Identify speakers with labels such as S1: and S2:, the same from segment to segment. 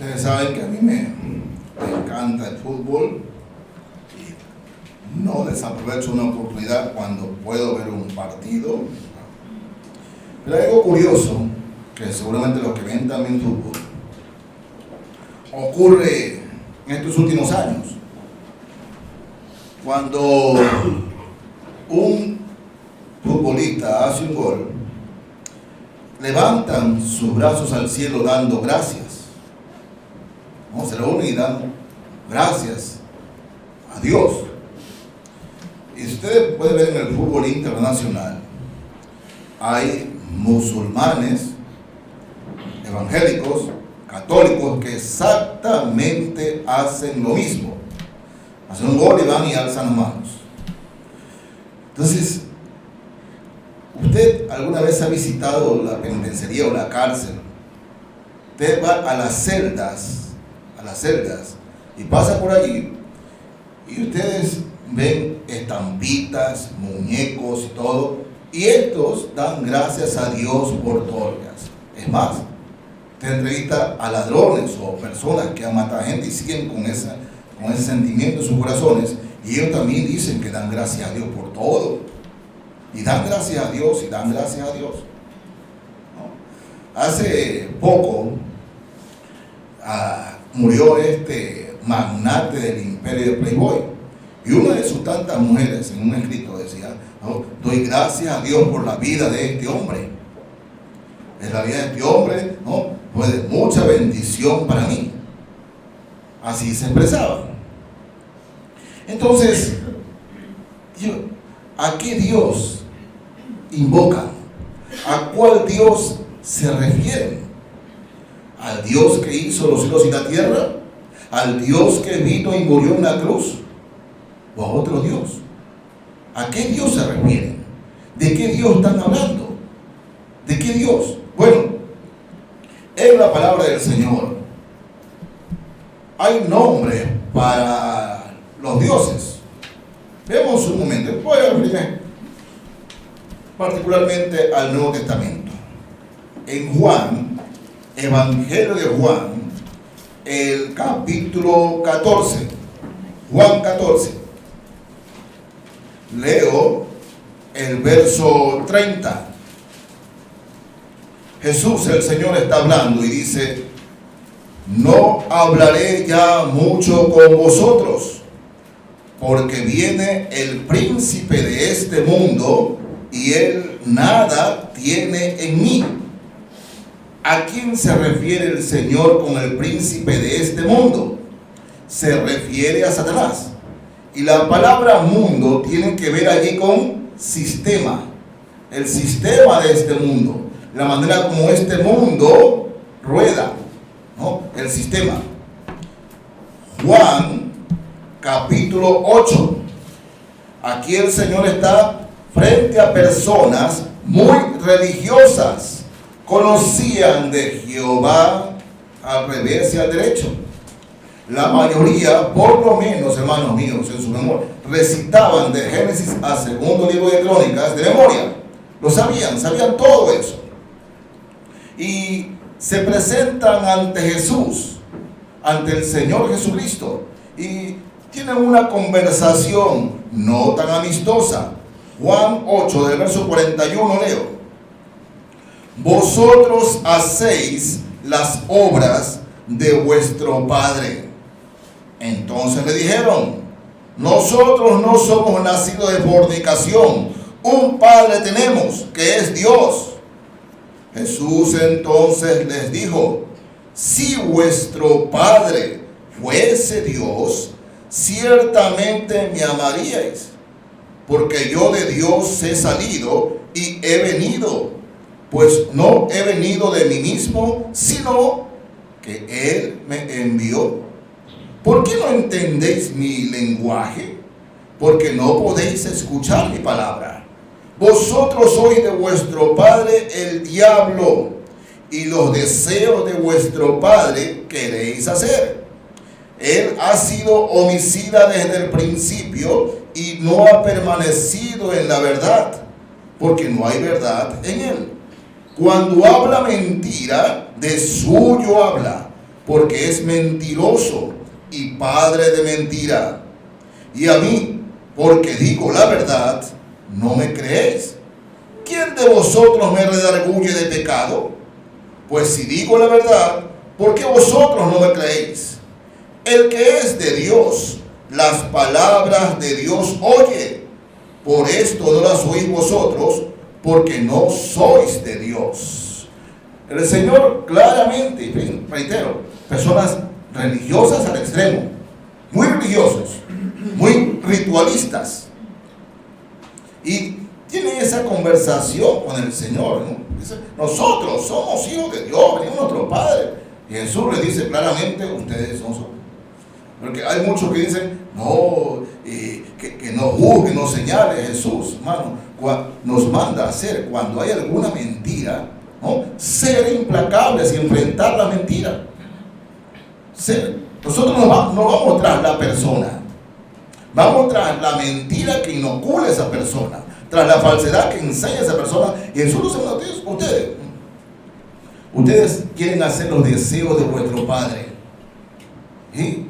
S1: Ustedes saben que a mí me encanta el fútbol y no desaprovecho una oportunidad cuando puedo ver un partido. Pero hay algo curioso, que seguramente los que ven también fútbol, ocurre en estos últimos años. Cuando un futbolista hace un gol, levantan sus brazos al cielo dando gracias. ¿No? Se reúnen y dan gracias a Dios. Y si ustedes pueden ver en el fútbol internacional, hay musulmanes, evangélicos, católicos que exactamente hacen lo mismo. Hacen un gol y van y alzan las manos. Entonces, ¿usted alguna vez ha visitado la penitenciaría o la cárcel? Usted va a las celdas y pasa por allí y ustedes ven estampitas, muñecos y todo, y estos dan gracias a Dios por todo lo que hacen. Es más, usted entrevista a ladrones o personas que han matado a gente y siguen con ese sentimiento en sus corazones, y ellos también dicen que dan gracias a Dios por todo, y dan gracias a Dios y dan gracias a Dios, ¿no? Hace poco murió este magnate del imperio de Playboy, y una de sus tantas mujeres en un escrito decía: "No, doy gracias a Dios por la vida de este hombre. La vida de este hombre, ¿no?, fue de mucha bendición para mí". Así se expresaba. Entonces, ¿a qué Dios invocan? ¿A cuál Dios se refieren? ¿Al Dios que hizo los cielos y la tierra? ¿Al Dios que vino y murió en la cruz? ¿O a otro Dios? ¿A qué Dios se refieren? ¿De qué Dios están hablando? ¿De qué Dios? Bueno, en la palabra del Señor hay nombres para los dioses. Veamos un momento. Voy a referirme particularmente al Nuevo Testamento. En Juan, Evangelio de Juan, el capítulo 14, Juan 14, leo el verso 30. Jesús, el Señor, está hablando y dice: "No hablaré ya mucho con vosotros, porque viene el príncipe de este mundo y él nada tiene en mí". ¿A quién se refiere el Señor con el príncipe de este mundo? Se refiere a Satanás. Y la palabra mundo tiene que ver allí con sistema. El sistema de este mundo. La manera como este mundo rueda, ¿no? El sistema. Juan, capítulo 8. Aquí el Señor está frente a personas muy religiosas. Conocían de Jehová al revés y al derecho. La mayoría, por lo menos, hermanos míos, en su memoria, recitaban de Génesis a segundo libro de Crónicas de memoria. Lo sabían todo eso. Y se presentan ante Jesús, ante el Señor Jesucristo, y tienen una conversación no tan amistosa. Juan 8, del verso 41 leo: "Vosotros hacéis las obras de vuestro padre". Entonces le dijeron: "Nosotros no somos nacidos de fornicación, un padre tenemos, que es Dios". Jesús entonces les dijo: "Si vuestro padre fuese Dios, ciertamente me amaríais, porque yo de Dios he salido y he venido, pues no he venido de mí mismo, sino que Él me envió. ¿Por qué no entendéis mi lenguaje? Porque no podéis escuchar mi palabra. Vosotros sois de vuestro padre el diablo, y los deseos de vuestro padre queréis hacer. Él ha sido homicida desde el principio y no ha permanecido en la verdad, porque no hay verdad en él. Cuando habla mentira, de suyo habla, porque es mentiroso y padre de mentira. Y a mí, porque digo la verdad, no me creéis. ¿Quién de vosotros me redarguye de pecado? Pues si digo la verdad, ¿por qué vosotros no me creéis? El que es de Dios, las palabras de Dios oye. Por esto no las oís vosotros, porque no sois de Dios. El Señor claramente, reitero, personas religiosas al extremo, muy religiosos, muy ritualistas, y tienen esa conversación con el Señor, ¿no? Dice, nosotros somos hijos de Dios, venimos nuestro Padre. Y Jesús les dice claramente, ustedes son. Porque hay muchos que dicen, no, que no juzgue, no señale. Jesús, hermano, nos manda a hacer, cuando hay alguna mentira, ¿no?, ser implacables y enfrentar la mentira. Nosotros no vamos tras la persona, vamos tras la mentira que inocula esa persona, tras la falsedad que enseña esa persona. Y Jesús dice, ustedes quieren hacer los deseos de vuestro padre, ¿sí?,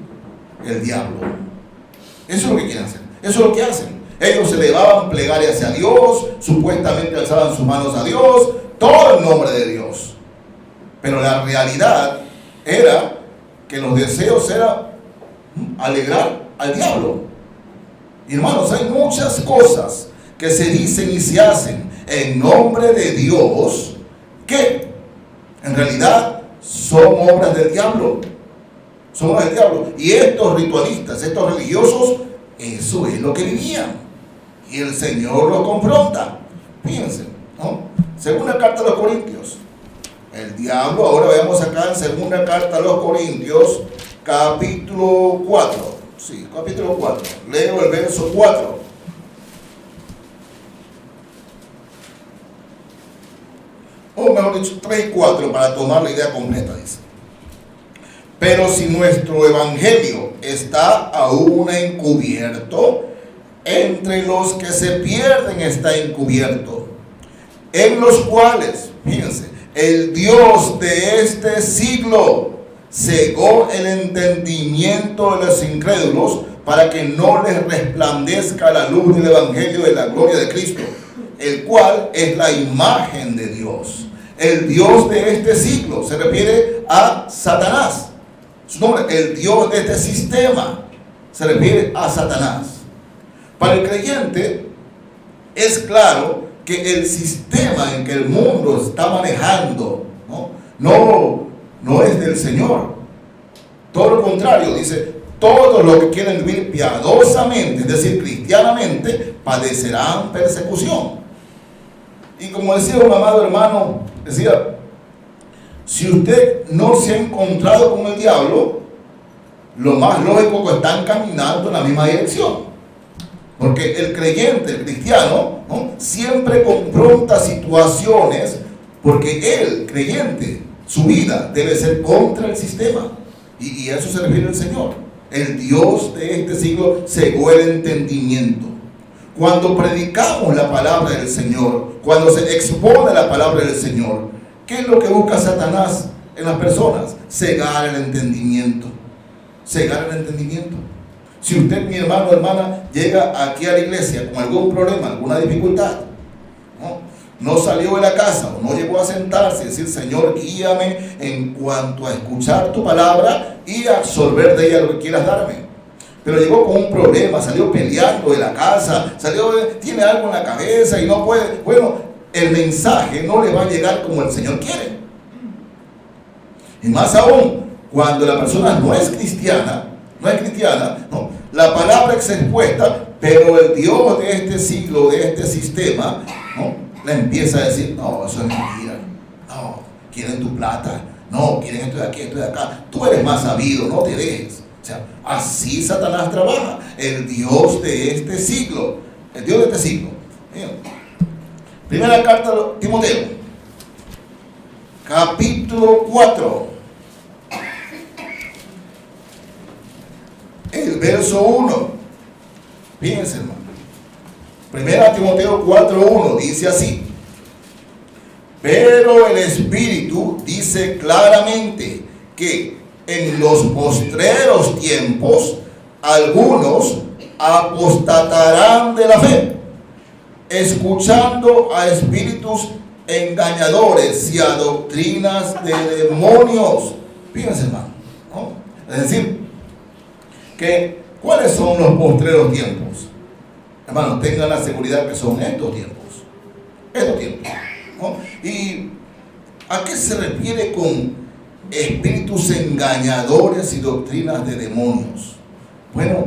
S1: el diablo. Eso es lo que quieren hacer, eso es lo que hacen. Ellos se elevaban plegaria hacia Dios, supuestamente alzaban sus manos a Dios, todo en nombre de Dios. Pero la realidad era que los deseos eran alegrar al diablo. Y hermanos, hay muchas cosas que se dicen y se hacen en nombre de Dios que en realidad son obras del diablo. Son obras del diablo. Y estos ritualistas, estos religiosos, eso es lo que vivían. Y el Señor los confronta. Fíjense, ¿no? Segunda carta a los Corintios. El diablo, ahora veamos acá en segunda carta a los Corintios, capítulo 4. Sí, capítulo 4. Leo el verso 4. O mejor dicho, 3 y 4 para tomar la idea completa, dice. Pero si nuestro evangelio está aún encubierto, entre los que se pierden está encubierto, en los cuales, fíjense, el Dios de este siglo cegó el entendimiento de los incrédulos para que no les resplandezca la luz del evangelio de la gloria de Cristo, el cual es la imagen de Dios. El Dios de este siglo se refiere a Satanás. Su nombre, el Dios de este sistema, se refiere a Satanás. Para el creyente es claro que el sistema en que el mundo está manejando no es del Señor. Todo lo contrario, dice, todos los que quieren vivir piadosamente, es decir, cristianamente, padecerán persecución. Y como decía un amado hermano, decía, si usted no se ha encontrado con el diablo, lo más lógico es que están caminando en la misma dirección. Porque el creyente, el cristiano, ¿no?, siempre confronta situaciones, porque el creyente, su vida debe ser contra el sistema. Y a eso se refiere el Señor. El Dios de este siglo cegó el entendimiento. Cuando predicamos la palabra del Señor, cuando se expone la palabra del Señor, ¿qué es lo que busca Satanás en las personas? Cegar el entendimiento. Cegar el entendimiento. Si usted, mi hermano o hermana, llega aquí a la iglesia con algún problema, alguna dificultad, no salió de la casa o no llegó a sentarse y decir, Señor, guíame en cuanto a escuchar tu palabra y absorber de ella lo que quieras darme. Pero llegó con un problema, salió peleando de la casa, tiene algo en la cabeza y no puede. Bueno, el mensaje no le va a llegar como el Señor quiere. Y más aún, cuando la persona no es cristiana, ¿no?, la palabra es expuesta, pero el Dios de este siglo, de este sistema, ¿no?, le empieza a decir, no, eso es mentira, no, quieren tu plata, no, quieren esto de aquí, esto de acá, tú eres más sabido, no te dejes. O sea, así Satanás trabaja, el Dios de este siglo, el Dios de este siglo. Primera carta a Timoteo, capítulo 4, el verso 1. Fíjense, hermano. Primera Timoteo 4:1 dice así: pero el Espíritu dice claramente que en los postreros tiempos algunos apostatarán de la fe, escuchando a espíritus engañadores y a doctrinas de demonios. Fíjense, hermano, ¿no? Es decir, que ¿cuáles son los postreros tiempos? Hermano, tengan la seguridad que son estos tiempos. Estos tiempos, ¿no? ¿Y a qué se refiere con espíritus engañadores y doctrinas de demonios? Bueno,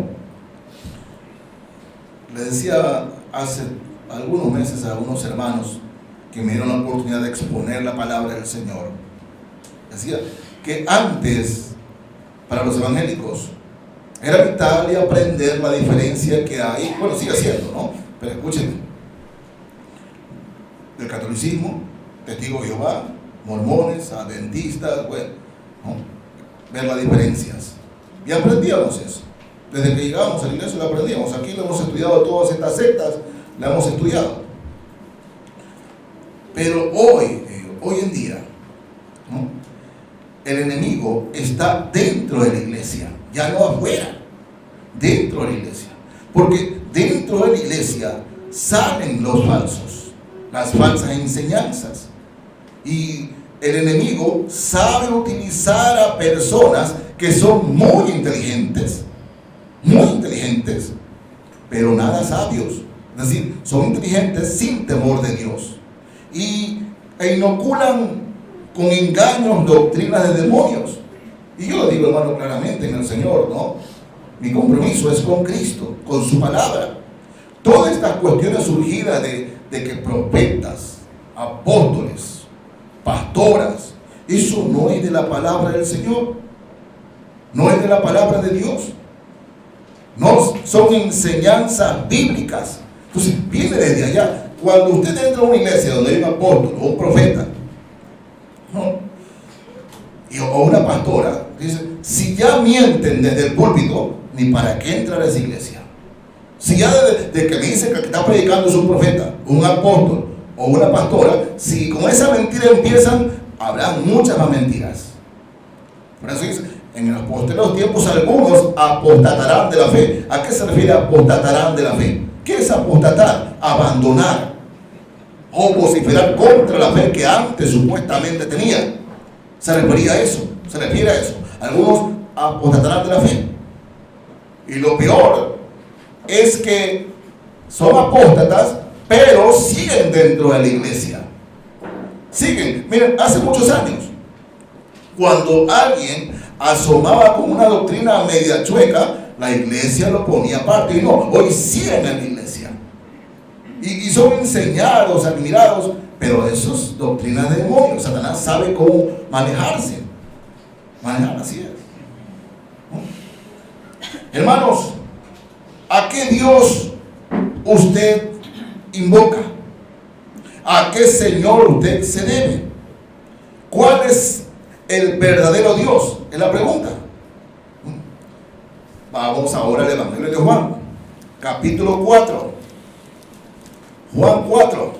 S1: le decía hace algunos meses a algunos hermanos que me dieron la oportunidad de exponer la palabra del Señor. Decía que antes, para los evangélicos, era vital y aprender la diferencia que hay, bueno, sigue siendo, ¿no? Pero escúchenme, del catolicismo, testigos de Jehová, mormones, adventistas, bueno, ¿no? Ver las diferencias. Y aprendíamos eso. Desde que llegamos a la iglesia lo aprendíamos. Aquí lo hemos estudiado, todas estas sectas, la hemos estudiado. Pero hoy en día, ¿no? El enemigo está dentro de la iglesia, ya no afuera, dentro de la iglesia. Porque dentro de la iglesia salen los falsos, las falsas enseñanzas. Y el enemigo sabe utilizar a personas que son muy inteligentes, pero nada sabios. Es decir, son inteligentes sin temor de Dios. E inoculan con engaños doctrinas de demonios. Y yo lo digo, hermano, claramente en el Señor, ¿no? Mi compromiso es con Cristo, con su palabra. Todas estas cuestiones surgidas de que profetas, apóstoles, pastoras, eso no es de la palabra del Señor, no es de la palabra de Dios, no son enseñanzas bíblicas. Entonces viene desde allá. Cuando usted entra a una iglesia donde hay un apóstol o un profeta, ¿no? O una pastora, dice, si ya mienten desde el púlpito, ni para qué entrar a esa iglesia. Si ya de que me dicen que está predicando es un profeta, un apóstol o una pastora, si con esa mentira empiezan, habrá muchas más mentiras. Por eso dice, en los posteriores tiempos algunos apostatarán de la fe. ¿A qué se refiere apostatarán de la fe? ¿Qué es apostatar? Abandonar o vociferar contra la fe que antes supuestamente tenía. Se refiere a eso. Algunos apostatarán de la fe. Y lo peor es que son apóstatas, pero siguen dentro de la iglesia. Siguen. Miren, hace muchos años, cuando alguien asomaba con una doctrina media chueca, la iglesia lo ponía aparte. Y no, hoy siguen en la iglesia. Y son enseñados, admirados, pero eso es doctrina de demonios. Satanás sabe cómo manejarse. Así es. ¿No? Hermanos, ¿a qué Dios usted invoca? ¿A qué Señor usted se debe? ¿Cuál es el verdadero Dios? Es la pregunta. Vamos ahora al Evangelio de Juan, capítulo 4. Juan 4.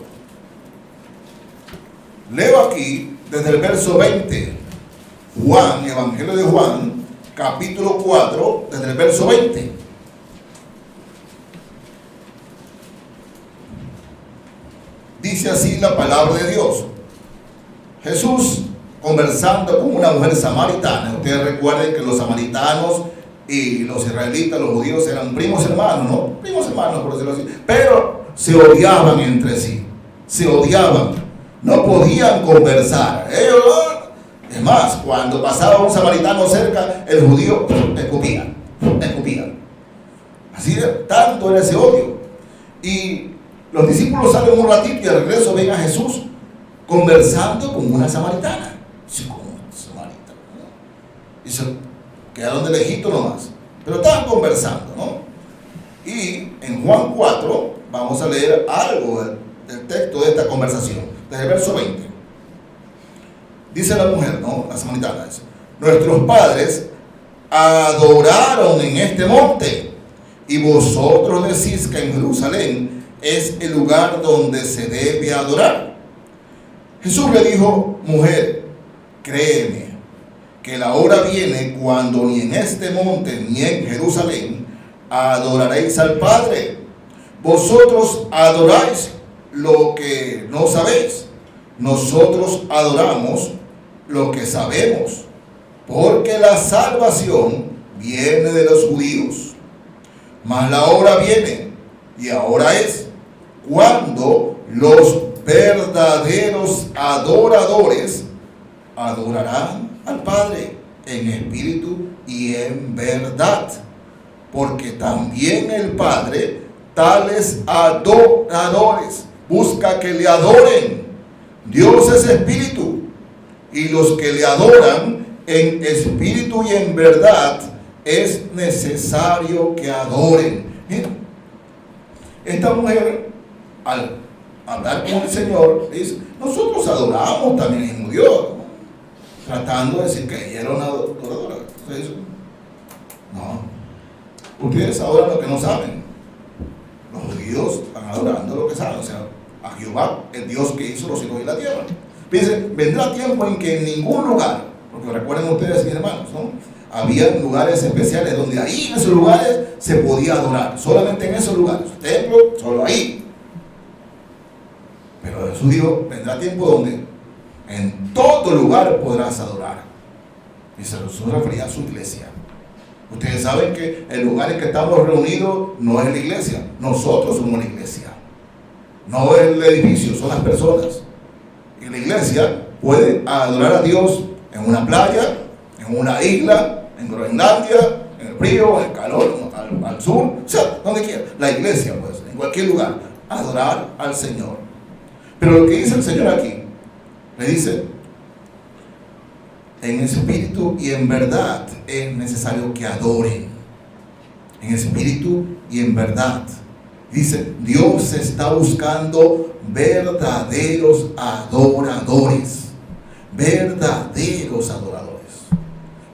S1: Leo aquí desde el verso 20. Juan, Evangelio de Juan, capítulo 4, desde el verso 20. Dice así la palabra de Dios. Jesús, conversando con una mujer samaritana. Ustedes recuerden que los samaritanos y los israelitas, los judíos, eran primos hermanos, ¿no? Primos hermanos, por decirlo así. Pero se odiaban entre sí. Se odiaban. No podían conversar. Ellos, es más, cuando pasaba un samaritano cerca, el judío escupía. Así de tanto era ese odio. Y los discípulos salen un ratito y al regreso ven a Jesús conversando con una samaritana. Sí, con una samaritana, ¿no? Y se quedaron de lejito nomás. Pero estaban conversando, ¿no? Y en Juan 4 vamos a leer algo del texto de esta conversación, desde el verso 20. Dice la mujer, ¿no? La samaritana dice: nuestros padres adoraron en este monte, y vosotros decís que en Jerusalén es el lugar donde se debe adorar. Jesús le dijo: mujer, créeme que la hora viene cuando ni en este monte ni en Jerusalén adoraréis al Padre. Vosotros adoráis lo que no sabéis. Nosotros adoramos lo que sabemos, porque la salvación viene de los judíos. Mas la hora viene, y ahora es, cuando los verdaderos adoradores adorarán al Padre en espíritu y en verdad, porque también el Padre tales adoradores busca que le adoren. Dios es espíritu, y los que le adoran en espíritu y en verdad es necesario que adoren. Mira, esta mujer, al hablar con el Señor, dice: nosotros adoramos también al mismo Dios, ¿no? Tratando de decir que ella era una adoradora. Entonces, no, ustedes adoran lo que no saben. Los judíos están adorando lo que saben, o sea, a Jehová, el Dios que hizo los cielos y la tierra. Fíjense, vendrá tiempo en que en ningún lugar, porque recuerden ustedes, mis hermanos, ¿no?, había lugares especiales donde ahí en esos lugares se podía adorar, solamente en esos lugares, templo, solo ahí. Pero Jesús dijo: vendrá tiempo donde en todo lugar podrás adorar. Y se refería a su iglesia. Ustedes saben que el lugar en que estamos reunidos no es la iglesia, nosotros somos la iglesia. No es el edificio, son las personas. Y la iglesia puede adorar a Dios en una playa, en una isla, en Groenlandia, en el frío, en el calor, al sur, o sea, donde quiera. La iglesia, pues, en cualquier lugar, adorar al Señor. Pero lo que dice el Señor aquí, le dice: en espíritu y en verdad es necesario que adoren. En espíritu y en verdad. Dice: Dios está buscando verdaderos adoradores. Verdaderos adoradores.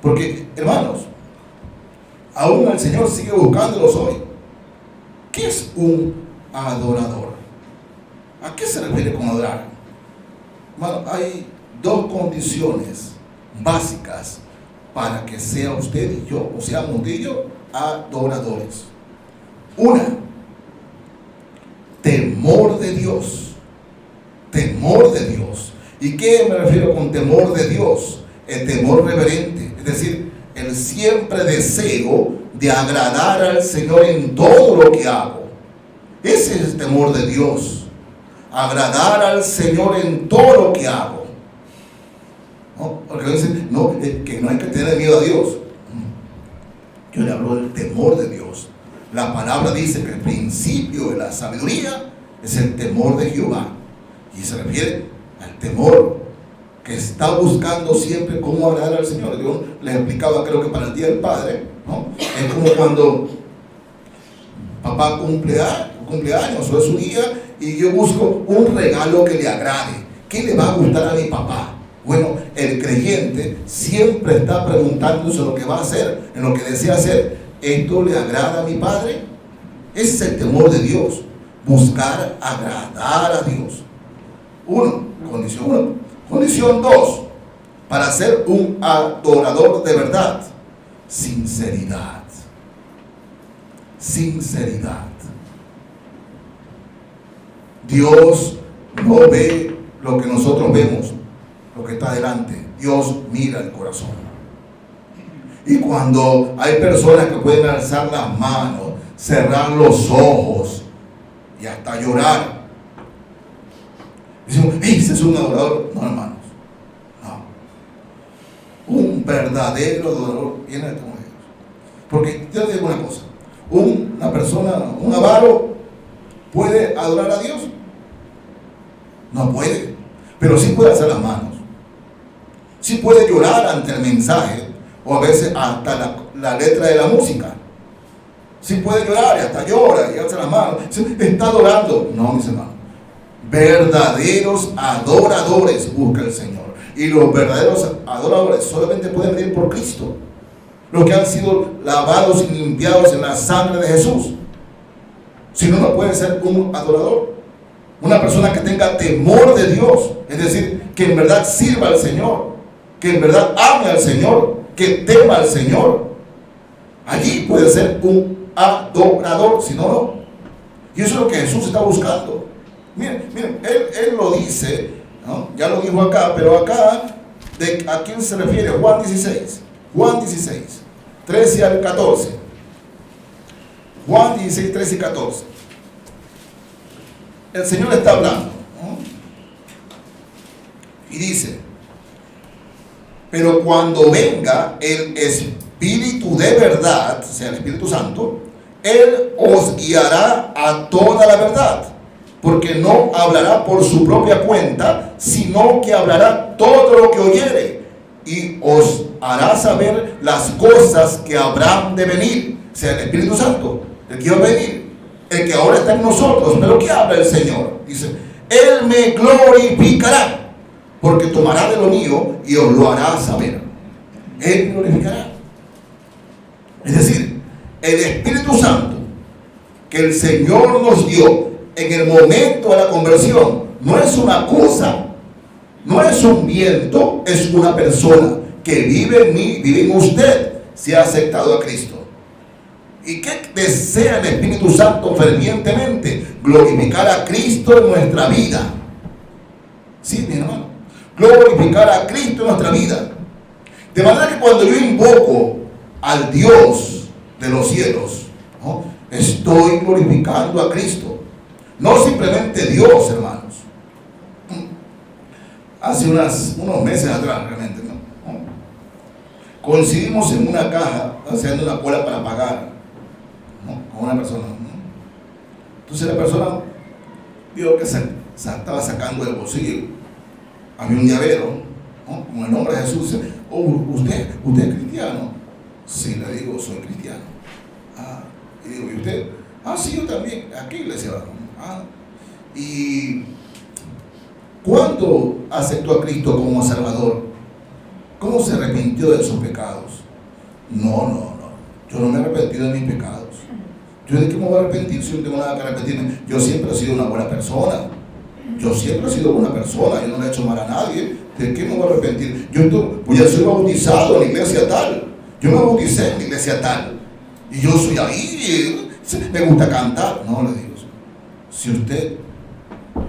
S1: Porque, hermanos, aún el Señor sigue buscándolos hoy. ¿Qué es un adorador? ¿A qué se refiere con adorar? Hermano, hay dos condiciones básicas para que sea usted y yo, o seamos usted y yo, adoradores. Una, temor de Dios. Temor de Dios. ¿Y qué me refiero con temor de Dios? El temor reverente, es decir, el siempre deseo de agradar al Señor en todo lo que hago. Ese es el temor de Dios. Agradar al Señor en todo lo que hago. ¿No? Porque dicen, no, que no hay que tener miedo a Dios. Yo le hablo del temor de Dios. La palabra dice que el principio de la sabiduría es el temor de Jehová. Y se refiere al temor que está buscando siempre cómo agradar al Señor. Yo les explicaba, creo que para el Día del Padre, ¿no? Es como cuando papá cumpleaños o es su día y yo busco un regalo que le agrade. ¿Qué le va a gustar a mi papá? Bueno, el creyente siempre está preguntándose lo que va a hacer, en lo que desea hacer. ¿Esto le agrada a mi Padre? Ese es el temor de Dios. Buscar agradar a Dios. Condición 1. Condición 2. Para ser un adorador de verdad, sinceridad. Sinceridad. Dios no ve lo que nosotros vemos, lo que está delante. Dios mira el corazón. Y cuando hay personas que pueden alzar las manos, cerrar los ojos y hasta llorar, decimos: ese es un adorador. No, hermanos, no. Un verdadero adorador viene de temor de Dios. Porque yo te digo una cosa: una persona, un avaro, ¿puede adorar a Dios? No puede, pero sí puede alzar las manos. Sí puede llorar ante el mensaje, o a veces hasta la letra de la música. Sí puede llorar y hasta llora y alza las manos. Está adorando. No, mis hermanos. Verdaderos adoradores busca el Señor. Y los verdaderos adoradores solamente pueden venir por Cristo. Los que han sido lavados y limpiados en la sangre de Jesús. Si no, no puede ser un adorador. Una persona que tenga temor de Dios. Es decir, que en verdad sirva al Señor. que en verdad ame al Señor, que tema al Señor, allí puede ser un adorador, si no, no. Y eso es lo que Jesús está buscando. Miren, él lo dice, ¿no? Ya lo dijo acá, pero acá, ¿a quién se refiere? Juan 16, 13 al 14. Juan 16, 13 y 14. El Señor está hablando, ¿no? Y dice: pero cuando venga el Espíritu de verdad, o sea, el Espíritu Santo, Él os guiará a toda la verdad, porque no hablará por su propia cuenta, sino que hablará todo lo que oyere, y os hará saber las cosas que habrán de venir. O sea, el Espíritu Santo, el que va a venir, el que ahora está en nosotros. Pero ¿qué habla el Señor? Dice: Él me glorificará, porque tomará de lo mío y os lo hará saber. Él me glorificará. Es decir, el Espíritu Santo que el Señor nos dio en el momento de la conversión no es una cosa, no es un viento, es una persona que vive en mí, vive en usted, si ha aceptado a Cristo. ¿Y qué desea el Espíritu Santo fervientemente? Glorificar a Cristo en nuestra vida. Sí, mi hermano, glorificar a Cristo en nuestra vida. De manera que cuando yo invoco al Dios de los cielos, ¿no?, estoy glorificando a Cristo. No simplemente Dios, hermanos. Hace unos meses atrás, realmente, ¿no?, coincidimos en una caja haciendo una cola para pagar, ¿no?, con una persona, ¿no? Entonces la persona vio que se estaba sacando del bolsillo, había un llavero, ¿no?, con el nombre de Jesús. Dice: oh, ¿usted es cristiano? Sí, le digo, soy cristiano. Y digo: ¿y usted? Sí, yo también. ¿A qué iglesia va? ¿Y cuándo aceptó a Cristo como Salvador? ¿Cómo se arrepintió de sus pecados? No, yo no me he arrepentido de mis pecados. ¿Yo de qué me voy a arrepentir si no tengo nada que arrepentirme? Yo siempre he sido una buena persona. Yo no le he hecho mal a nadie. ¿De qué me voy a arrepentir? Pues ya soy bautizado en la iglesia tal. Yo me bauticé en la iglesia tal. Y yo soy ahí, me gusta cantar. No, le digo, si usted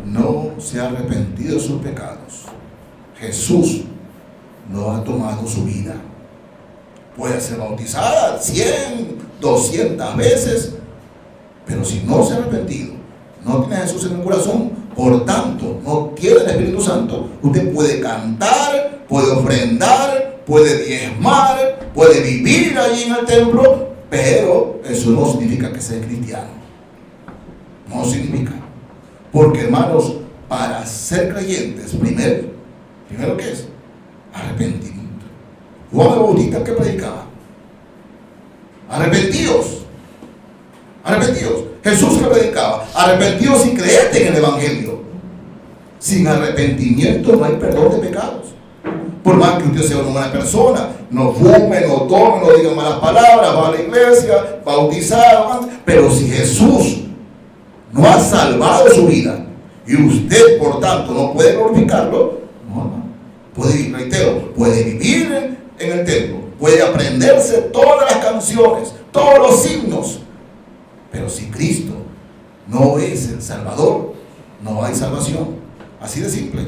S1: no se ha arrepentido de sus pecados, Jesús no ha tomado su vida. Puede ser bautizada 100, 200 veces, pero si no se ha arrepentido, no tiene a Jesús en el corazón, por tanto, no tiene el Espíritu Santo. Usted puede cantar, puede ofrendar, puede diezmar, puede vivir allí en el templo, pero eso no significa que sea cristiano. No significa. Porque, hermanos, para ser creyentes, primero ¿qué es? Arrepentimiento. Juan el Bautista, ¿qué predicaba? Arrepentidos. Jesús, que predicaba: arrepentidos y creed en el Evangelio. Sin arrepentimiento no hay perdón de pecados. Por más que usted sea una buena persona, no fume, no tome, no diga malas palabras, va a la iglesia, bautizado, pero si Jesús no ha salvado su vida y usted, por tanto, no puede glorificarlo, puede vivir en el templo, puede aprenderse todas las canciones, todos los himnos, pero si Cristo no es el Salvador, no hay salvación. Así de simple.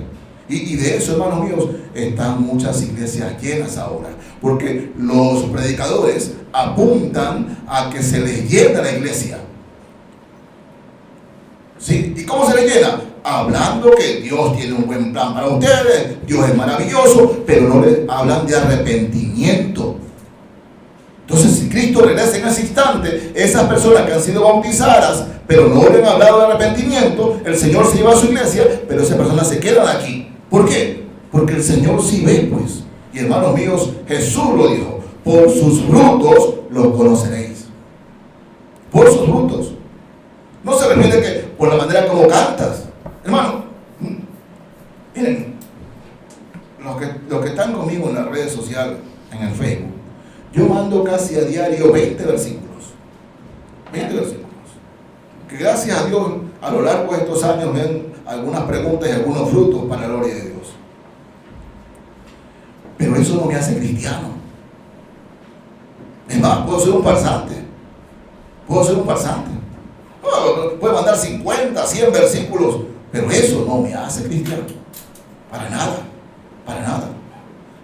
S1: Y de eso, hermanos míos, están muchas iglesias llenas ahora, porque los predicadores apuntan a que se les llena la iglesia. ¿Sí? ¿Y cómo se les llena? Hablando que Dios tiene un buen plan para ustedes, Dios es maravilloso, pero no les hablan de arrepentimiento. Entonces, si Cristo regresa en ese instante, esas personas que han sido bautizadas, pero no le han hablado de arrepentimiento, el Señor se lleva a su iglesia, pero esas personas se quedan aquí. ¿Por qué? Porque el Señor sí ve, pues. Y hermanos míos, Jesús lo dijo: por sus frutos los conoceréis. Por sus frutos. No se refiere que por la manera como cantas. Hermano, miren, los que están conmigo en las redes sociales, en el Facebook, yo mando casi a diario 20 versículos. 20 versículos. Que gracias a Dios, a lo largo de estos años, me dan algunas preguntas y algunos frutos para la gloria de Dios. Pero eso no me hace cristiano. Es más, puedo ser un farsante. Puedo mandar 50, 100 versículos, pero eso no me hace cristiano. Para nada.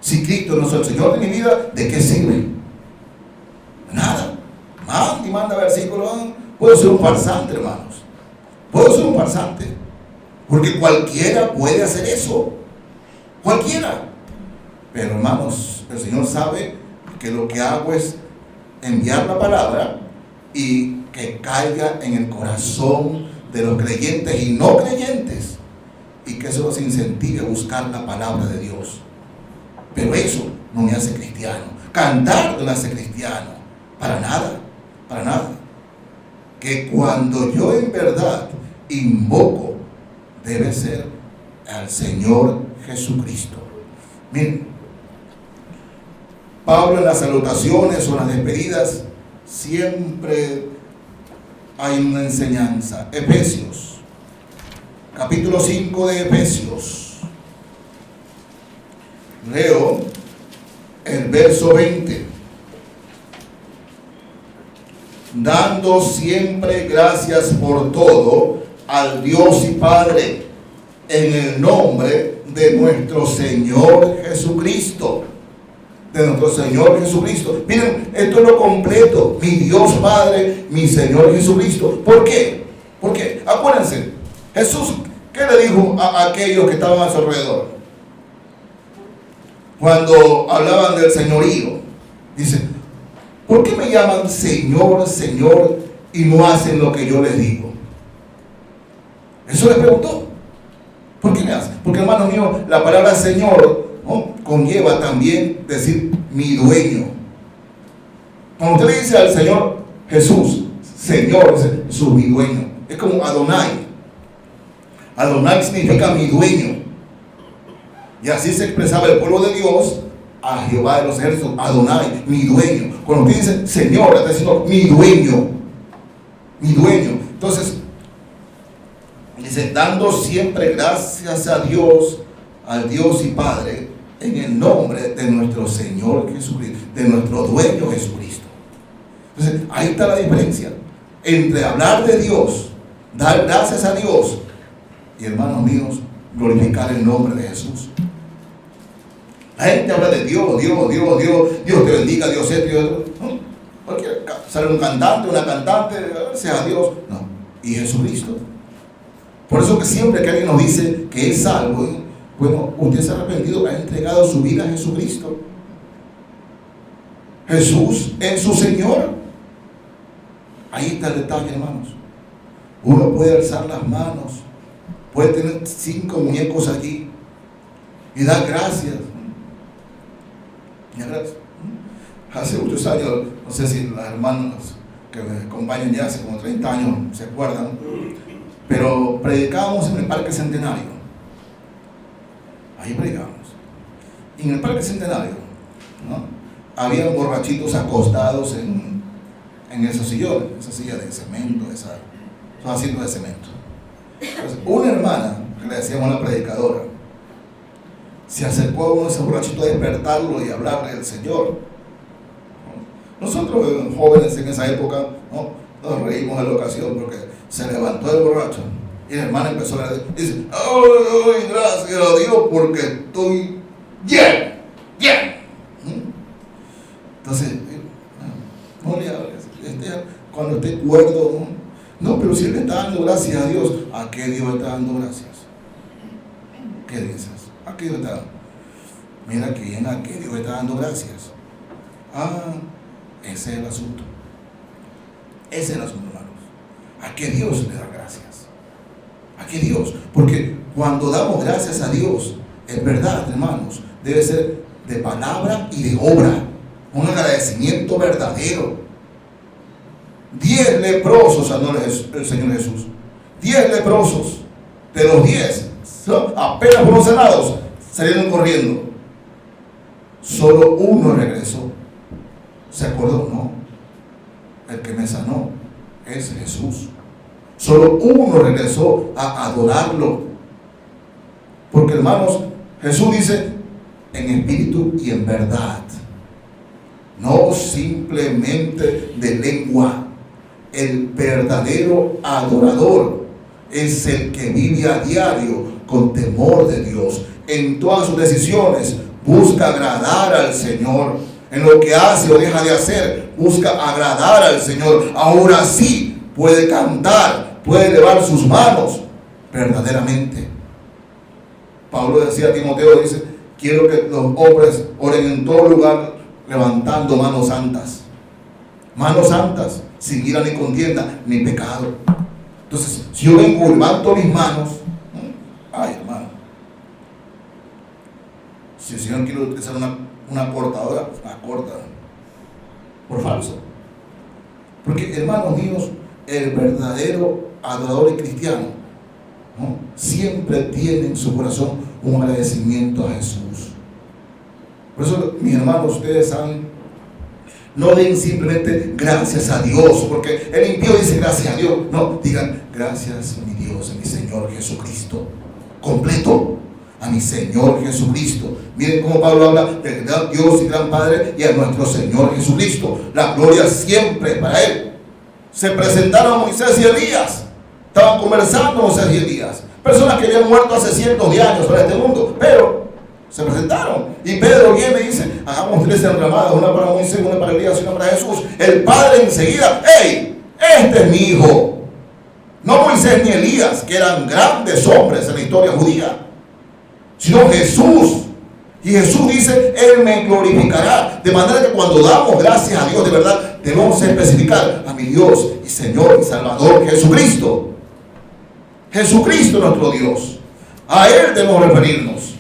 S1: Si Cristo no es el Señor de mi vida, ¿de qué sirve? Nada. Manda versículos. Puedo ser un farsante, hermanos. Porque cualquiera puede hacer eso. Cualquiera. Pero, hermanos, el Señor sabe que lo que hago es enviar la palabra y que caiga en el corazón de los creyentes y no creyentes, y que eso los incentive a buscar la palabra de Dios. Pero eso no me hace cristiano. Cantar no me hace cristiano. Para nada. Que cuando yo en verdad invoco, debe ser al Señor Jesucristo. Miren, Pablo en las salutaciones o en las despedidas siempre hay una enseñanza. Efesios, capítulo 5 de Efesios. Leo el verso 20. Dando siempre gracias por todo al Dios y Padre, en el nombre de nuestro Señor Jesucristo. Miren, esto es lo completo. Mi Dios Padre, mi Señor Jesucristo. ¿Por qué? Porque, acuérdense, Jesús, ¿qué le dijo a aquellos que estaban a su alrededor? Cuando hablaban del señorío, dice: ¿por qué me llaman Señor, Señor, y no hacen lo que yo les digo? Eso les preguntó. ¿Por qué me hacen? Porque, hermano mío, la palabra Señor, ¿no?, conlleva también decir mi dueño. Cuando usted le dice al Señor Jesús, Señor, es mi dueño. Es como Adonai. Adonai significa mi dueño. Y así se expresaba el pueblo de Dios a Jehová de los ejércitos, Adonai, mi dueño. Cuando usted dice Señor, está diciendo mi dueño. Entonces, dice, dando siempre gracias a Dios, al Dios y Padre, en el nombre de nuestro Señor Jesucristo, de nuestro dueño Jesucristo. Entonces, ahí está la diferencia entre hablar de Dios, dar gracias a Dios, y, hermanos míos, glorificar el nombre de Jesús. La gente habla de Dios te bendiga, Dios es Dios. ¿No? Sale un cantante, una cantante, sea Dios. No, y Jesucristo. Por eso que siempre que alguien nos dice que es salvo, bueno, usted se ha arrepentido, ha entregado su vida a Jesucristo. Jesús es su Señor. Ahí está el detalle, hermanos. Uno puede alzar las manos, puede tener 5 muñecos allí y dar gracias. Hace muchos años, no sé si las hermanas que me acompañan ya hace como 30 años se acuerdan, pero predicábamos en el Parque Centenario. Ahí predicábamos. Y en el Parque Centenario, ¿no?, habían borrachitos acostados en esos sillones, esa silla de cemento, esos asientos de cemento. Entonces, una hermana, que le decíamos la predicadora, se acercó a uno de esos borrachitos a despertarlo y hablarle del Señor. Nosotros, jóvenes en esa época, ¿no?, nos reímos de la ocasión porque se levantó el borracho y la hermana empezó a decir, dice, ¡ay, gracias a Dios porque estoy bien! Entonces, no le hables. Cuando esté cuerdo, no, pero si él está dando gracias a Dios, ¿a qué Dios está dando gracias? ¿Qué dices? ¿A qué Dios está dando? Mira que bien, ¿a qué Dios está dando gracias? Ese es el asunto. Hermanos. ¿A qué Dios le da gracias? ¿A qué Dios? Porque cuando damos gracias a Dios, es verdad, hermanos, debe ser de palabra y de obra. Un agradecimiento verdadero. 10 leprosos sanó el Señor Jesús. 10 leprosos. De los 10, apenas fueron sanados, salieron corriendo. Solo uno regresó. ¿Se acordó? No. El que me sanó es Jesús. Solo uno regresó a adorarlo. Porque, hermanos, Jesús dice en espíritu y en verdad, no simplemente de lengua. El verdadero adorador es el que vive a diario con temor de Dios. En todas sus decisiones busca agradar al Señor. En lo que hace o deja de hacer, busca agradar al Señor. Ahora sí puede cantar, puede elevar sus manos verdaderamente. Pablo decía a Timoteo, dice, quiero que los hombres oren en todo lugar levantando manos santas. Manos santas, sin ira ni contienda ni pecado. Entonces, si yo vengo y levanto mis manos, ay hermano, si el Señor quiere utilizar una cortadora, la corta por falso. Porque hermanos míos, el verdadero adorador y cristiano, ¿no?, siempre tiene en su corazón un agradecimiento a Jesús. Por eso, mis hermanos, ustedes saben, no den simplemente gracias a Dios, porque el impío dice gracias a Dios. No, digan gracias a mi Dios, a mi Señor Jesucristo. Completo, a mi Señor Jesucristo. Miren cómo Pablo habla del gran Dios y gran Padre y a nuestro Señor Jesucristo. La gloria siempre para Él. Se presentaron Moisés y Elías. Estaban conversando Moisés y Elías. Personas que habían muerto hace cientos de años para este mundo, pero se presentaron. Y Pedro viene y dice, hagamos 3 enramadas, una para Moisés, una para Elías y una para Jesús. El Padre enseguida, ¡hey! Este es mi hijo. No Moisés ni Elías, que eran grandes hombres en la historia judía, sino Jesús. Y Jesús dice, Él me glorificará. De manera que cuando damos gracias a Dios, de verdad, debemos especificar a mi Dios y Señor y Salvador Jesucristo. Jesucristo nuestro Dios. A Él debemos referirnos.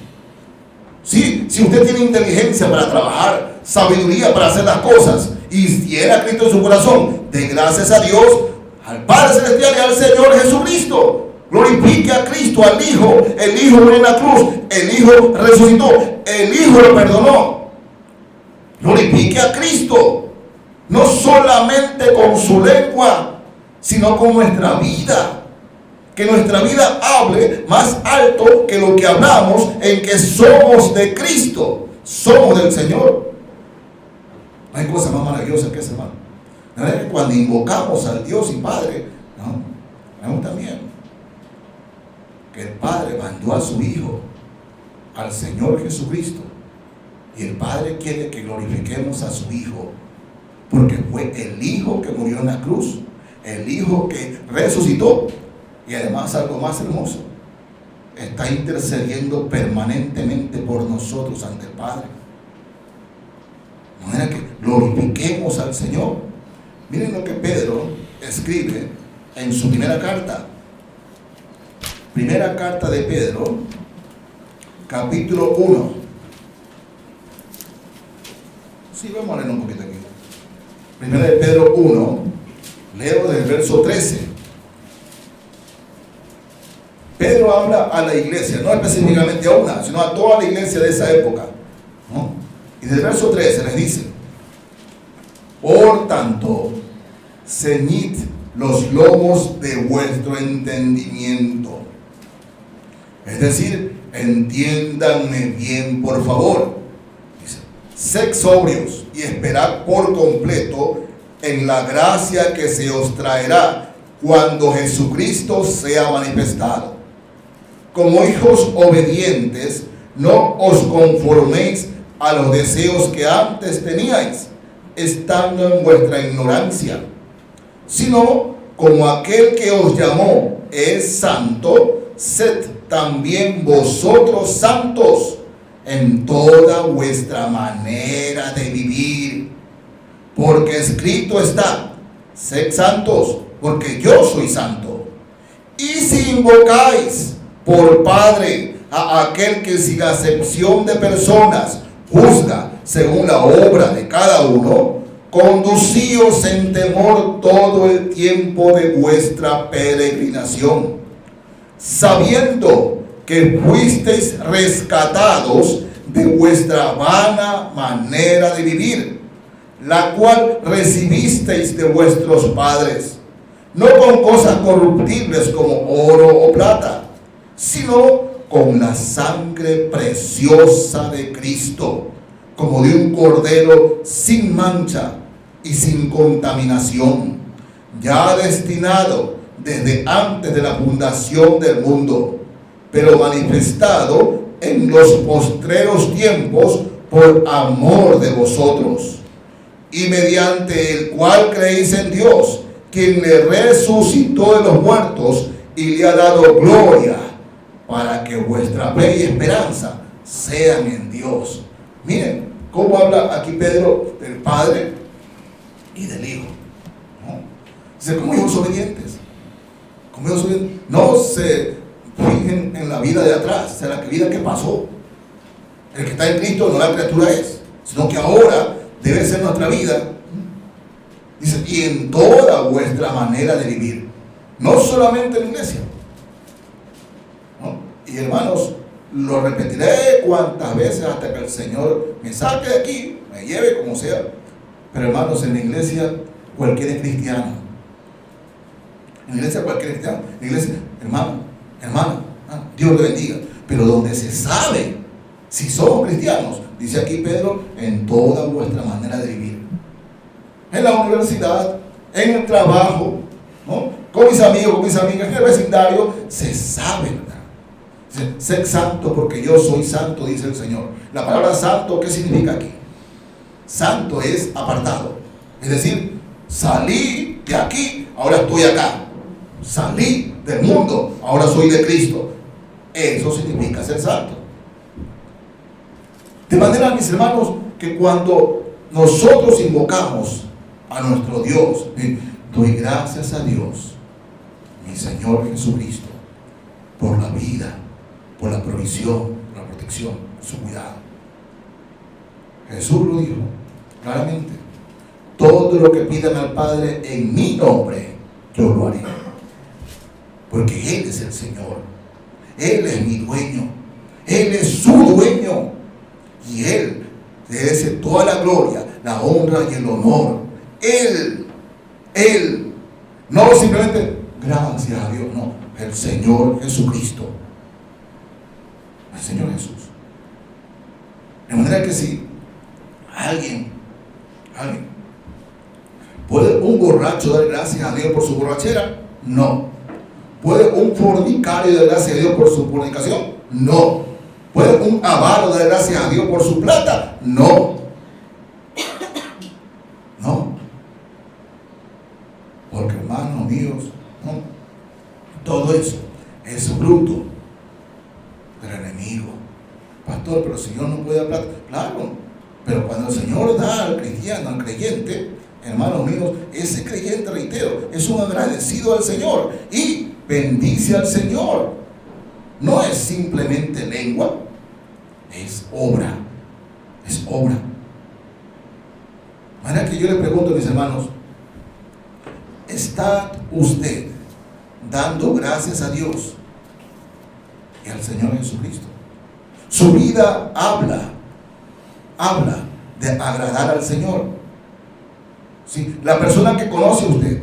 S1: Sí, si usted tiene inteligencia para trabajar, sabiduría para hacer las cosas, y tiene a Cristo en su corazón, dé gracias a Dios, al Padre Celestial y al Señor Jesucristo. Glorifique a Cristo, al Hijo. El Hijo murió en la cruz, el Hijo resucitó, el Hijo lo perdonó. Glorifique a Cristo, no solamente con su lengua, sino con nuestra vida. Que nuestra vida hable más alto que lo que hablamos, en que somos de Cristo, somos del Señor. No hay cosa más maravillosa que esa, hermano. La verdad es que cuando invocamos al Dios y Padre, ¿no?, vemos también que el Padre mandó a su Hijo, al Señor Jesucristo, y el Padre quiere que glorifiquemos a su Hijo, porque fue el Hijo que murió en la cruz, el Hijo que resucitó. Y además, algo más hermoso, está intercediendo permanentemente por nosotros ante el Padre. De manera que glorifiquemos al Señor. Miren lo que Pedro escribe en su primera carta. Primera carta de Pedro, capítulo 1. Sí, vamos a leer un poquito aquí. Primera de Pedro 1, leo del verso 13. Pedro habla a la iglesia, no específicamente a una, sino a toda la iglesia de esa época, ¿no? Y del verso 13 les dice, por tanto, ceñid los lomos de vuestro entendimiento. Es decir, entiéndanme bien, por favor. Dice, sed sobrios y esperad por completo en la gracia que se os traerá cuando Jesucristo sea manifestado. Como hijos obedientes, no os conforméis a los deseos que antes teníais, estando en vuestra ignorancia, sino como aquel que os llamó es santo, sed también vosotros santos en toda vuestra manera de vivir. Porque escrito está, sed santos, porque yo soy santo. Y si invocáis por Padre a aquel que sin acepción de personas juzga según la obra de cada uno, conducíos en temor todo el tiempo de vuestra peregrinación, sabiendo que fuisteis rescatados de vuestra vana manera de vivir, la cual recibisteis de vuestros padres, no con cosas corruptibles como oro o plata, sino con la sangre preciosa de Cristo, como de un cordero sin mancha y sin contaminación, ya destinado desde antes de la fundación del mundo, pero manifestado en los postreros tiempos por amor de vosotros, y mediante el cual creéis en Dios, quien le resucitó de los muertos y le ha dado gloria, para que vuestra fe y esperanza sean en Dios. Miren cómo habla aquí Pedro del Padre y del Hijo, ¿no? Dice, como hijos obedientes, como hijos obedientes. No se fijen en la vida de atrás, en la vida que pasó. El que está en Cristo no la criatura es, sino que ahora debe ser nuestra vida. Dice, y en toda vuestra manera de vivir, no solamente en la iglesia, ¿no? Y hermanos, lo repetiré cuantas veces hasta que el Señor me saque de aquí, me lleve como sea. Pero hermanos, en la iglesia cualquiera es cristiano. En la iglesia cualquier cristiano. En la iglesia, hermana, Dios le bendiga. Pero donde se sabe si somos cristianos, dice aquí Pedro, en toda vuestra manera de vivir. En la universidad, en el trabajo, ¿no? Con mis amigos, con mis amigas, en el vecindario, se sabe, ¿verdad? Sé santo porque yo soy santo, dice el Señor. La palabra santo, ¿qué significa aquí? Santo es apartado. Es decir, salí de aquí, ahora estoy acá. Salí del mundo, ahora soy de Cristo. Eso significa ser santo. De manera, mis hermanos, que cuando nosotros invocamos a nuestro Dios, doy gracias a Dios, mi Señor Jesucristo, por la vida, por la provisión, por la protección, por su cuidado. Jesús lo dijo claramente: todo lo que pidan al Padre en mi nombre, yo lo haré. Porque Él es el Señor, Él es mi dueño, Él es su dueño, y Él merece toda la gloria, la honra y el honor. Él, no simplemente gracias a Dios, no, el Señor Jesucristo, el Señor Jesús. De manera que si alguien, ¿puede un borracho dar gracias a Dios por su borrachera? No. ¿Puede un fornicario dar gracias a Dios por su fornicación? No. ¿Puede un avaro dar gracias a Dios por su plata? No. No. Porque, hermanos míos, no, todo eso es fruto del enemigo. Pastor, pero el Señor no puede dar plata. Claro, pero cuando el Señor da al cristiano, al creyente, hermanos míos, ese creyente, reitero, es un agradecido al Señor y bendice al Señor. No es simplemente lengua, es obra. Es obra. De manera que yo le pregunto a mis hermanos, ¿está usted dando gracias a Dios y al Señor Jesucristo? Su vida habla de agradar al Señor. ¿Sí? La persona que conoce a usted,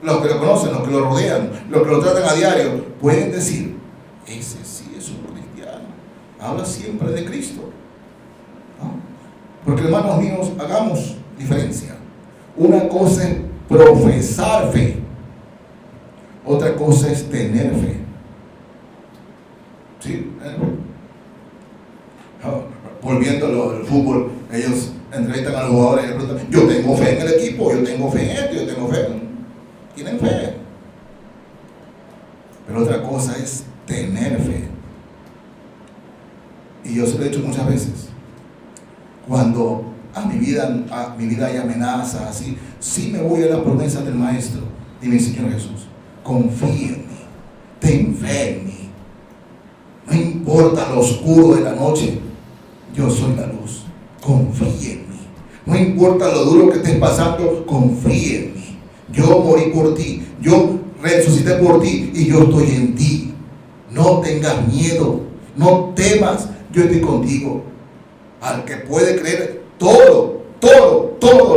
S1: los que lo conocen, los que lo rodean, los que lo tratan a diario, pueden decir: ese sí es un cristiano, habla siempre de Cristo, ¿no? Porque, hermanos míos, hagamos diferencia. Una cosa es profesar fe, otra cosa es tener fe. ¿Sí? Volviendo al fútbol, ellos entrevistan a los jugadores y les preguntan: yo tengo fe en el equipo, yo tengo fe en esto, yo tengo fe. Tienen fe. Pero otra cosa es tener fe. Y yo se lo he dicho muchas veces, cuando a mi vida hay amenazas así, sí me voy a las promesas del Maestro. Dime: Señor Jesús, confía en mí, ten fe en mí. No importa lo oscuro de la noche, yo soy la luz. Confía en mí. No importa lo duro que estés pasando, confía en mí. Yo morí por ti, yo resucité por ti y yo estoy en ti. No tengas miedo, no temas, yo estoy contigo. Al que puede creer, todo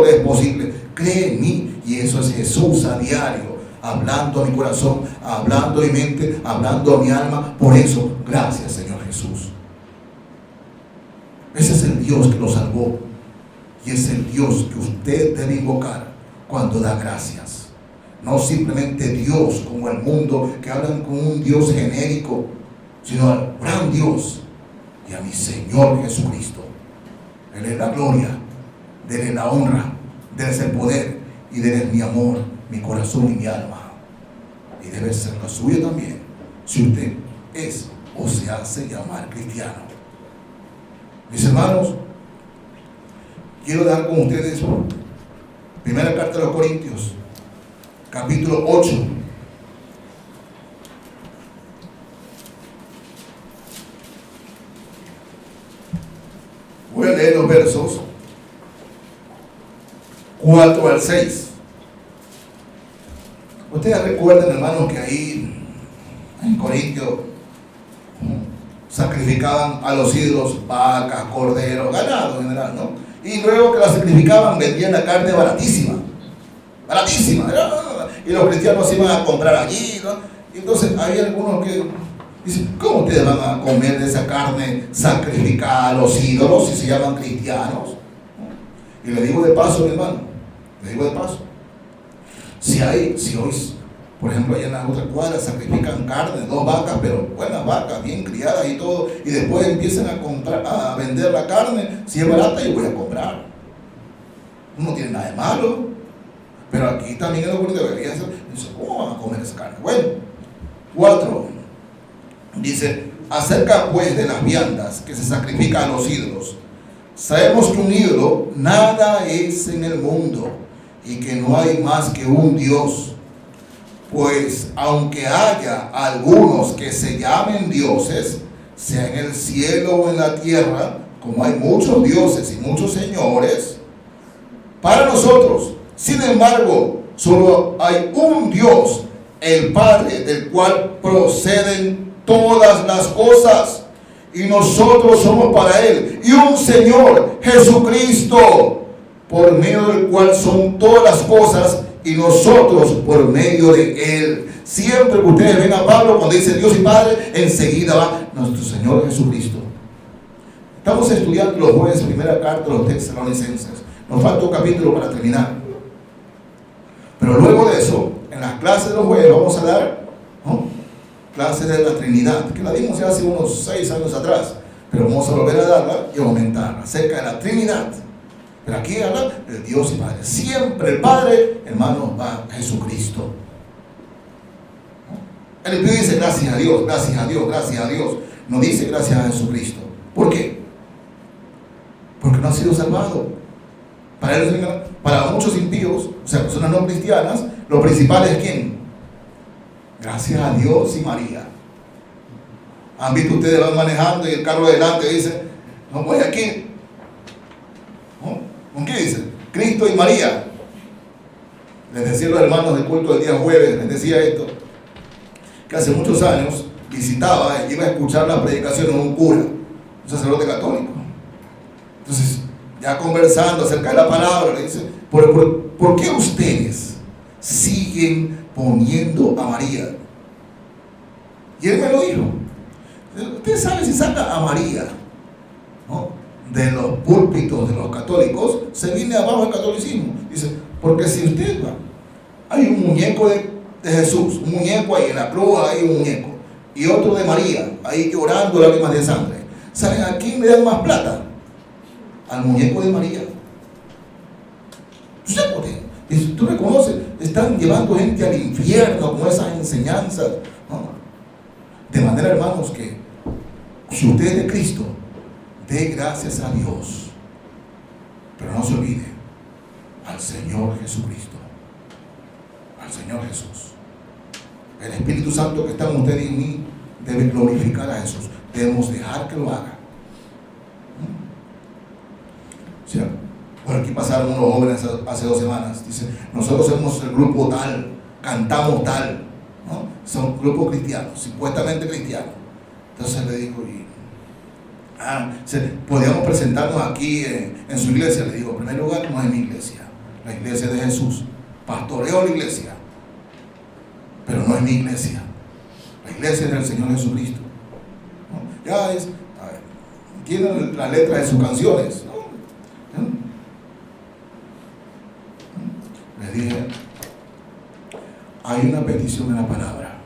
S1: le es posible. Cree en mí, y eso es Jesús a diario hablando a mi corazón, hablando a mi mente, hablando a mi alma. Por eso, gracias, Señor Jesús. Ese es el Dios que lo salvó. Y es el Dios que usted debe invocar cuando da gracias. No simplemente Dios como el mundo, que hablan con un Dios genérico, sino al gran Dios y a mi Señor Jesucristo. Él es la gloria, de Él es la honra, de Él es el poder y de Él es mi amor, mi corazón y mi alma. Y debe ser la suya también, si usted es o se hace llamar cristiano. Mis hermanos, quiero dejar con ustedes primera carta de los Corintios, capítulo 8. Voy a leer los versos 4 al 6. Ustedes recuerdan, hermanos, que ahí en Corintios sacrificaban a los ídolos vacas, corderos, ganado en general, ¿no? Y luego que la sacrificaban, vendían la carne baratísima. Baratísima. Y los cristianos iban a comprar allí, ¿no? Y entonces había algunos que dicen, ¿cómo ustedes van a comer de esa carne sacrificada a los ídolos si se llaman cristianos? Y le digo de paso, mi hermano, le digo de paso, si hoy, por ejemplo, allá en las otras cuadras sacrifican carne, 2 vacas, pero buenas vacas, bien criadas y todo, y después empiezan a comprar, a vender la carne, si es barata yo voy a comprar. No tiene nada de malo, pero aquí también en los debería ser, dice, ¿cómo van a comer esa carne? Bueno, 4, dice, acerca pues de las viandas que se sacrifican a los ídolos, sabemos que un ídolo nada es en el mundo, y que no hay más que un Dios. Pues aunque haya algunos que se llamen dioses, sea en el cielo o en la tierra, como hay muchos dioses y muchos señores, para nosotros, sin embargo, solo hay un Dios, el Padre, del cual proceden todas las cosas, y nosotros somos para Él, y un Señor, Jesucristo, por medio del cual son todas las cosas, y nosotros por medio de Él. Siempre que ustedes ven a Pablo cuando dice Dios y Padre, enseguida va nuestro Señor Jesucristo. Estamos estudiando los jueves, primera carta de los Tesalonicenses. Nos falta un capítulo para terminar. Pero luego de eso, en las clases de los jueves vamos a dar, ¿no?, clases de la Trinidad, que la dimos ya hace unos 6 años atrás, pero vamos a volver a darla y aumentarla, acerca de la Trinidad. Pero aquí habla de Dios y Padre. Siempre el Padre, hermano, va a Jesucristo. El Espíritu dice gracias a Dios, gracias a Dios, gracias a Dios. No dice gracias a Jesucristo. ¿Por qué? Porque no ha sido salvado. Para muchos impíos, o sea, personas no cristianas, lo principal es ¿quién? Gracias a Dios y María. ¿Han visto ustedes van manejando y el carro de delante dice, no voy aquí? ¿Con qué dice? Cristo y María. Les decía a los hermanos del culto del día jueves, les decía esto, que hace muchos años visitaba y iba a escuchar la predicación de un cura, un sacerdote católico. Entonces, ya conversando acerca de la palabra, le dice, ¿por qué ustedes siguen poniendo a María? Y él me lo dijo. Ustedes saben, si saca a María, ¿no?, de los púlpitos de los católicos, se viene abajo el catolicismo. Dice, porque si usted va, hay un muñeco de Jesús, un muñeco ahí en la cruz, hay un muñeco, y otro de María, ahí llorando lágrimas de sangre. ¿Saben a quién le dan más plata? Al muñeco de María. ¿Usted por qué? Y tú reconoces, están llevando gente al infierno con esas enseñanzas, ¿no? De manera, hermanos, que si usted es de Cristo, dé gracias a Dios, pero no se olvide al Señor Jesucristo, al Señor Jesús. El Espíritu Santo que está en usted y en mí debe glorificar a Jesús. Debemos dejar que lo haga. ¿Sí? Por aquí pasaron unos jóvenes hace 2 semanas. Dicen, nosotros somos el grupo tal, cantamos tal, ¿no? Son grupos cristianos, supuestamente cristianos. Entonces le digo, podríamos presentarnos aquí en su iglesia. Le digo, en primer lugar, no es mi iglesia, la iglesia de Jesús. Pastoreo la iglesia. pero no es mi iglesia. La iglesia es del Señor Jesucristo, ¿no? Ya es, tiene la letra de sus canciones, ¿no? Les dije, hay una petición en la palabra.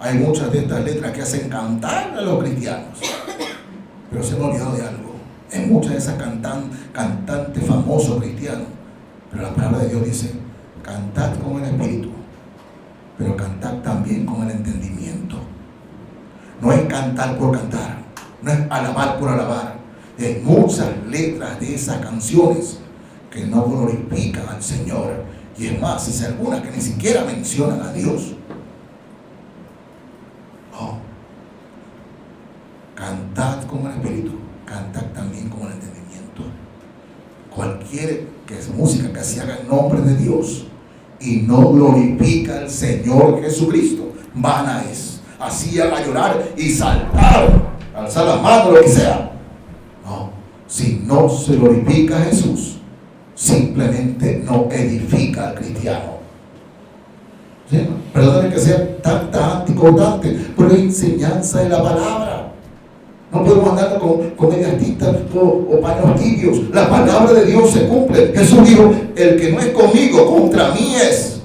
S1: Hay muchas de estas letras que hacen cantar a los cristianos, pero se han olvidado de algo. Hay muchas de esas cantantes famosos cristianos, pero la palabra de Dios dice: cantad con el espíritu, pero cantad también con el entendimiento. No es cantar por cantar, no es alabar por alabar. Hay muchas letras de esas canciones que no glorifican al Señor, y es más, es algunas que ni siquiera mencionan a Dios. No. Cantad con el espíritu, cantad también con el entendimiento. Cualquier que es música que se haga en nombre de Dios y no glorifica al Señor Jesucristo, vana es. Así haga llorar y saltar, alzar la mano, lo que sea. No, si no se glorifica a Jesús, simplemente no edifica al cristiano. ¿Sí? Perdónenme que sea tan anticortante, pero es enseñanza de la palabra. No podemos andar con medias tintas o paños tibios. La palabra de Dios se cumple. Jesús dijo: el que no es conmigo, contra mí es.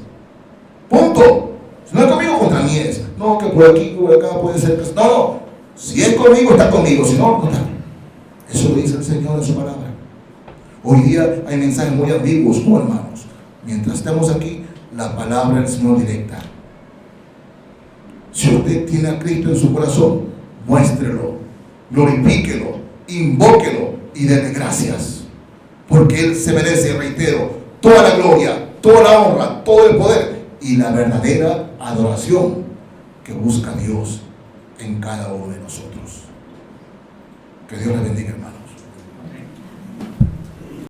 S1: Punto. Si no es conmigo, contra mí es. No, que por aquí, por acá puede ser. No. Si es conmigo, está conmigo. Si no, no está. Eso lo dice el Señor en su palabra. Hoy día hay mensajes muy ambiguos, no, hermanos. Mientras estemos aquí, la palabra del Señor directa. Si usted tiene a Cristo en su corazón, muéstrelo, glorifíquelo, invóquelo y déle gracias, porque Él se merece, reitero, toda la gloria, toda la honra, todo el poder y la verdadera adoración que busca Dios en cada uno de nosotros. Que Dios le bendiga, hermano.